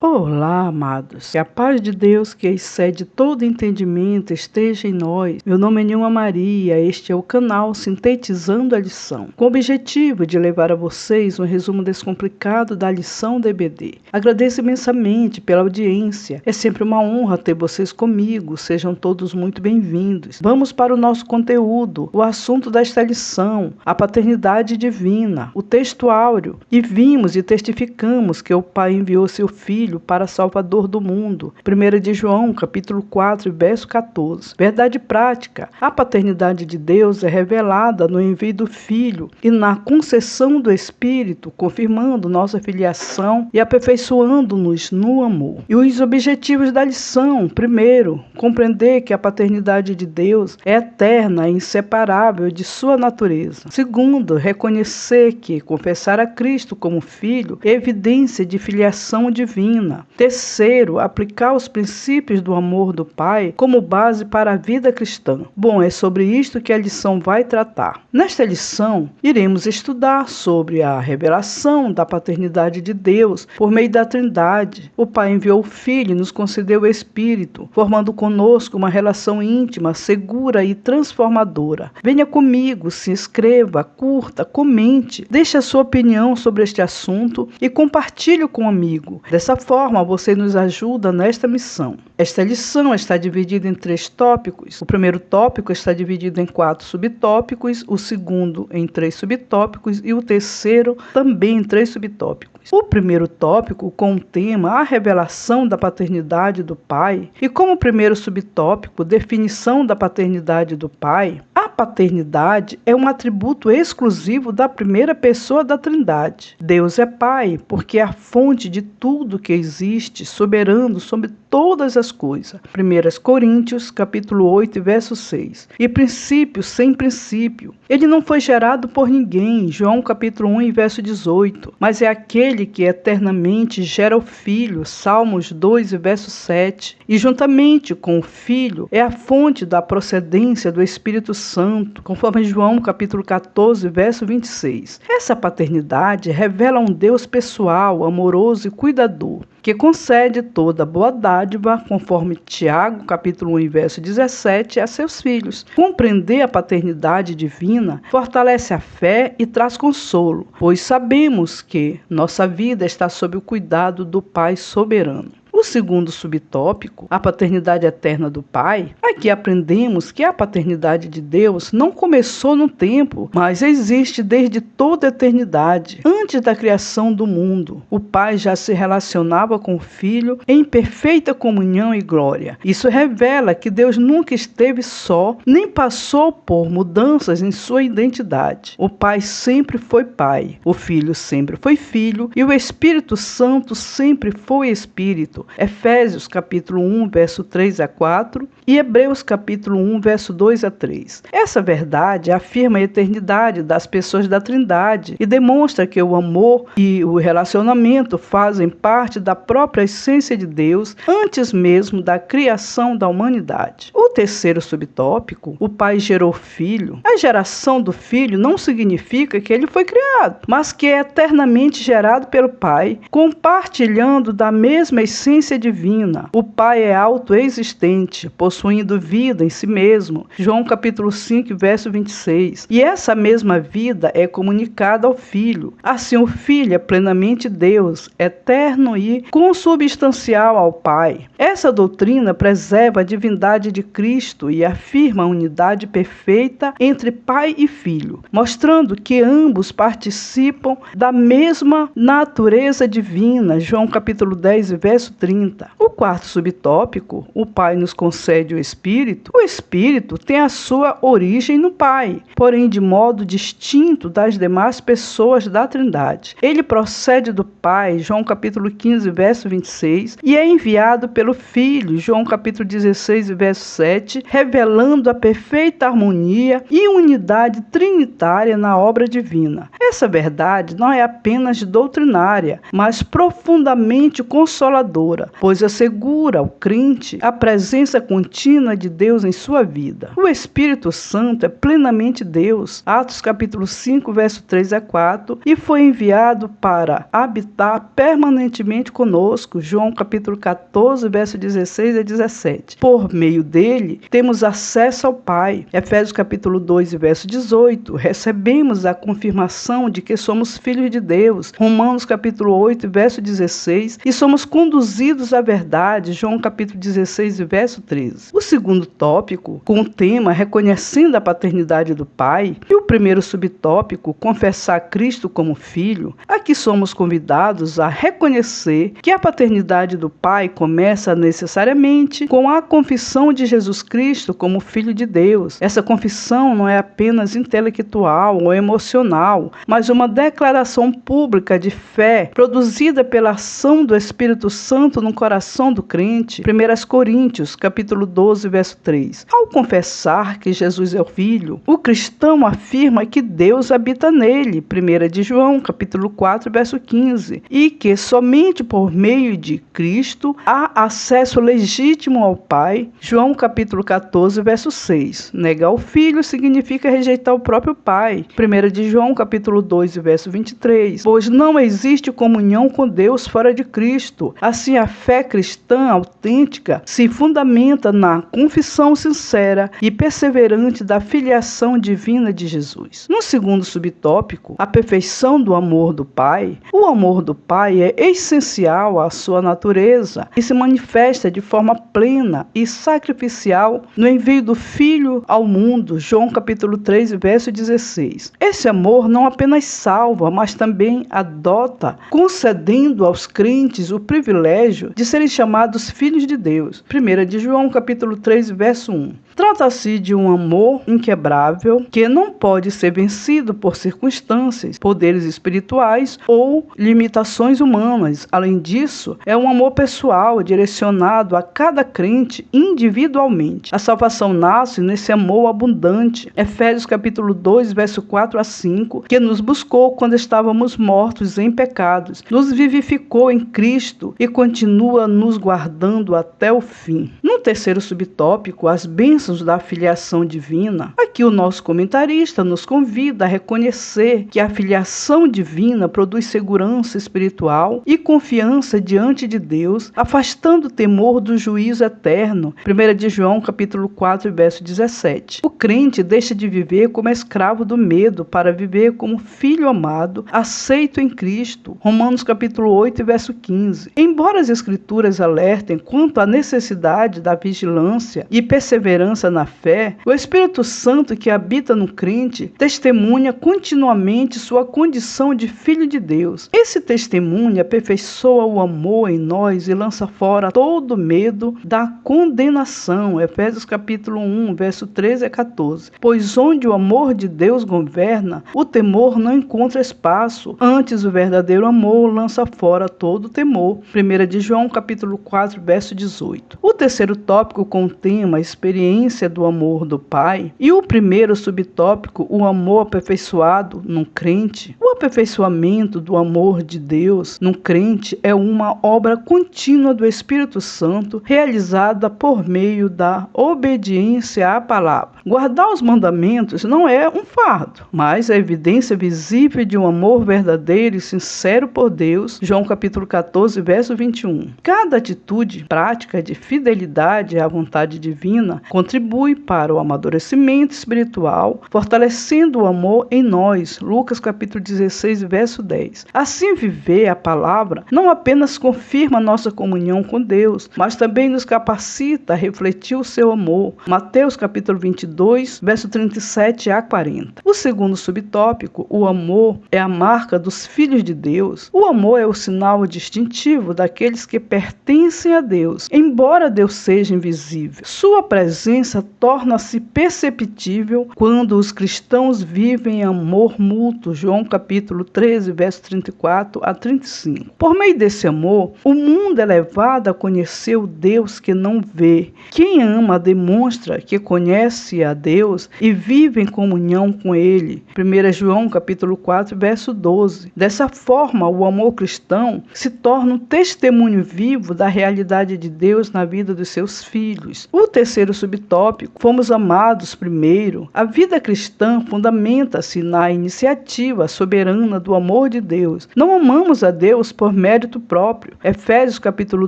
Olá, amados. Que a paz de Deus, que excede todo entendimento, esteja em nós. Meu nome é Nilma Maria, este é o canal Sintetizando a Lição, com o objetivo de levar a vocês um resumo descomplicado da lição da EBD. Agradeço imensamente pela audiência, é sempre uma honra ter vocês comigo, sejam todos muito bem-vindos. Vamos para o nosso conteúdo, o assunto desta lição, a paternidade divina, o texto áureo. E vimos e testificamos que o Pai enviou seu Filho para Salvador do mundo. 1 de João, capítulo 4, verso 14. Verdade prática. A paternidade de Deus é revelada no envio do Filho e na concessão do Espírito, confirmando nossa filiação e aperfeiçoando-nos no amor. E os objetivos da lição: primeiro, compreender que a paternidade de Deus é eterna e inseparável de sua natureza. Segundo, reconhecer que confessar a Cristo como Filho é evidência de filiação divina. Terceiro, aplicar os princípios do amor do Pai como base para a vida cristã. Bom, é sobre isto que a lição vai tratar. Nesta lição, iremos estudar sobre a revelação da paternidade de Deus por meio da Trindade. O Pai enviou o Filho e nos concedeu o Espírito, formando conosco uma relação íntima, segura e transformadora. Venha comigo, se inscreva, curta, comente, deixe a sua opinião sobre este assunto e compartilhe com um amigo. Dessa forma, você nos ajuda nesta missão. Esta lição está dividida em 3 tópicos. O primeiro tópico está dividido em 4 subtópicos, o segundo em 3 subtópicos e o terceiro também em 3 subtópicos. O primeiro tópico, com o tema A Revelação da Paternidade do Pai, e como primeiro subtópico, Definição da Paternidade do Pai. A paternidade é um atributo exclusivo da primeira pessoa da Trindade. Deus é Pai, porque é a fonte de tudo que existe, soberano sobre todas as coisas. 1 Coríntios, capítulo 8, verso 6. E princípio sem princípio. Ele não foi gerado por ninguém, João capítulo 1, verso 18, mas é aquele que eternamente gera o Filho, Salmos 2, verso 7. E juntamente com o Filho é a fonte da procedência do Espírito Santo, conforme João capítulo 14, verso 26. Essa paternidade revela um Deus pessoal, amoroso e cuidador, que concede toda boa dádiva, conforme Tiago, capítulo 1, verso 17, a seus filhos. Compreender a paternidade divina fortalece a fé e traz consolo, pois sabemos que nossa vida está sob o cuidado do Pai soberano. O segundo subtópico, a paternidade eterna do Pai, aqui aprendemos que a paternidade de Deus não começou no tempo, mas existe desde toda a eternidade. Antes da criação do mundo, o Pai já se relacionava com o Filho em perfeita comunhão e glória. Isso revela que Deus nunca esteve só, nem passou por mudanças em sua identidade. O Pai sempre foi Pai, o Filho sempre foi Filho e o Espírito Santo sempre foi Espírito. Efésios capítulo 1, verso 3 a 4 e Hebreus capítulo 1, verso 2 a 3. Essa verdade afirma a eternidade das pessoas da Trindade e demonstra que o amor e o relacionamento fazem parte da própria essência de Deus antes mesmo da criação da humanidade. O terceiro subtópico, o Pai gerou Filho. A geração do Filho não significa que ele foi criado, mas que é eternamente gerado pelo Pai, compartilhando da mesma essência divina. O Pai é autoexistente, possuindo vida em si mesmo. João capítulo 5, verso 26. E essa mesma vida é comunicada ao Filho. Assim, o Filho é plenamente Deus, eterno e consubstancial ao Pai. Essa doutrina preserva a divindade de Cristo e afirma a unidade perfeita entre Pai e Filho, mostrando que ambos participam da mesma natureza divina. João capítulo 10, verso 30. O quarto subtópico, o Pai nos concede o Espírito. O Espírito tem a sua origem no Pai, porém de modo distinto das demais pessoas da Trindade. Ele procede do Pai, João capítulo 15, verso 26, e é enviado pelo Filho, João capítulo 16, verso 7, revelando a perfeita harmonia e unidade trinitária na obra divina. Essa verdade não é apenas doutrinária, mas profundamente consoladora. salvadora, pois assegura ao crente a presença contínua de Deus em sua vida. O Espírito Santo é plenamente Deus, Atos capítulo 5, verso 3 a 4, e foi enviado para habitar permanentemente conosco, João capítulo 14, verso 16 a 17. Por meio dele, temos acesso ao Pai, Efésios capítulo 2, verso 18, recebemos a confirmação de que somos filhos de Deus, Romanos capítulo 8, verso 16, e somos conduzidos à verdade, João capítulo 16, verso 13. O segundo tópico, com o tema reconhecendo a paternidade do Pai, e o primeiro subtópico, confessar Cristo como Filho, aqui somos convidados a reconhecer que a paternidade do Pai começa necessariamente com a confissão de Jesus Cristo como Filho de Deus. Essa confissão não é apenas intelectual ou emocional, mas uma declaração pública de fé produzida pela ação do Espírito Santo no coração do crente. 1 Coríntios, capítulo 12, verso 3. Ao confessar que Jesus é o Filho, o cristão afirma que Deus habita nele. 1 de João, capítulo 4, verso 15. E que somente por meio de Cristo há acesso legítimo ao Pai. João, capítulo 14, verso 6. Negar o Filho significa rejeitar o próprio Pai. 1 de João, capítulo 2, verso 23. Pois não existe comunhão com Deus fora de Cristo. Assim, a fé cristã autêntica se fundamenta na confissão sincera e perseverante da filiação divina de Jesus. No segundo subtópico, a perfeição do amor do Pai. O amor do Pai é essencial à sua natureza e se manifesta de forma plena e sacrificial no envio do Filho ao mundo, João capítulo 3, verso 16. Esse amor não apenas salva, mas também adota, concedendo aos crentes o privilégio de serem chamados filhos de Deus. 1 de João capítulo 3, verso 1. Trata-se de um amor inquebrável que não pode ser vencido por circunstâncias, poderes espirituais ou limitações humanas. Além disso, é um amor pessoal direcionado a cada crente individualmente. A salvação nasce nesse amor abundante. Efésios capítulo 2, verso 4 a 5, que nos buscou quando estávamos mortos em pecados, nos vivificou em Cristo e continua nos guardando até o fim. No terceiro subtópico, as bênçãos da filiação divina, aqui o nosso comentarista nos convida a reconhecer que a filiação divina produz segurança espiritual e confiança diante de Deus, afastando o temor do juízo eterno. 1 de João, capítulo 4, verso 17. O crente deixa de viver como escravo do medo para viver como filho amado, aceito em Cristo. Romanos, capítulo 8, verso 15. Embora as Escrituras alertem quanto à necessidade da vigilância e perseverança na fé, o Espírito Santo que habita no crente testemunha continuamente sua condição de filho de Deus. Esse testemunho aperfeiçoa o amor em nós e lança fora todo medo da condenação. Efésios capítulo 1, verso 13 a 14. Pois onde o amor de Deus governa, o temor não encontra espaço. Antes, o verdadeiro amor lança fora todo temor. 1 de João capítulo 4, verso 18. O terceiro tópico contém a experiência do amor do Pai, e o primeiro subtópico, o amor aperfeiçoado num crente. O aperfeiçoamento do amor de Deus num crente é uma obra contínua do Espírito Santo, realizada por meio da obediência à palavra. Guardar os mandamentos não é um fardo, mas é evidência visível de um amor verdadeiro e sincero por Deus. João capítulo 14, verso 21. Cada atitude prática de fidelidade à vontade divina contribui para o amadurecimento espiritual, fortalecendo o amor em nós. Lucas capítulo 16, verso 10. Assim, viver a palavra não apenas confirma nossa comunhão com Deus, mas também nos capacita a refletir o seu amor. Mateus capítulo 22, verso 37 a 40. O segundo subtópico, o amor é a marca dos filhos de Deus. O amor é o sinal distintivo daqueles que pertencem a Deus, embora Deus seja invisível. Sua presença torna-se perceptível quando os cristãos vivem em amor mútuo. João capítulo 13, verso 34 a 35. Por meio desse amor, o mundo é levado a conhecer o Deus que não vê. Quem ama demonstra que conhece a Deus e vive em comunhão com Ele. 1 João capítulo 4, verso 12. Dessa forma, o amor cristão se torna um testemunho testemunho vivo da realidade de Deus na vida dos seus filhos. O terceiro subtópico, fomos amados primeiro. A vida cristã fundamenta-se na iniciativa soberana do amor de Deus. Não amamos a Deus por mérito próprio, Efésios capítulo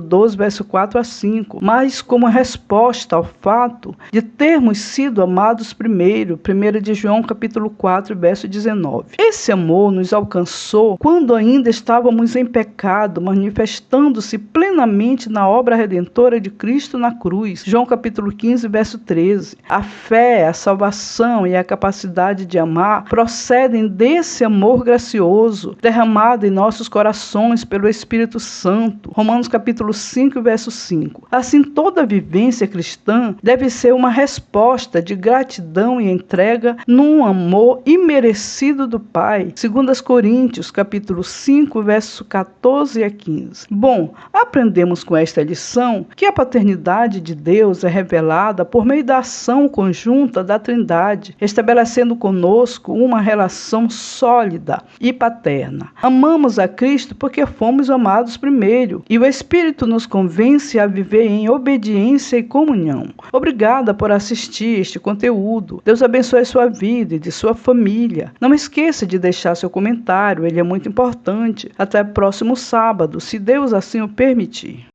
12, verso 4 a 5, mas como resposta ao fato de termos sido amados primeiro, 1 de João capítulo 4, verso 19. Esse amor nos alcançou quando ainda estávamos em pecado, manifestando-se plenamente na obra redentora de Cristo na cruz. João capítulo 15, verso 13. A fé, a salvação e a capacidade de amar procedem desse amor gracioso derramado em nossos corações pelo Espírito Santo. Romanos capítulo 5, verso 5. Assim, toda vivência cristã deve ser uma resposta de gratidão e entrega num amor imerecido do Pai. 2 Coríntios capítulo 5, verso 14 a 15. Bom, aprendemos com esta lição que a paternidade de Deus é revelada por meio da ação conjunta da Trindade, estabelecendo conosco uma relação sólida e paterna. Amamos a Cristo porque fomos amados primeiro, e o Espírito nos convence a viver em obediência e comunhão. Obrigada por assistir este conteúdo. Deus abençoe sua vida e de sua família. Não esqueça de deixar seu comentário, ele é muito importante. Até próximo sábado, se Deus assim o permitir.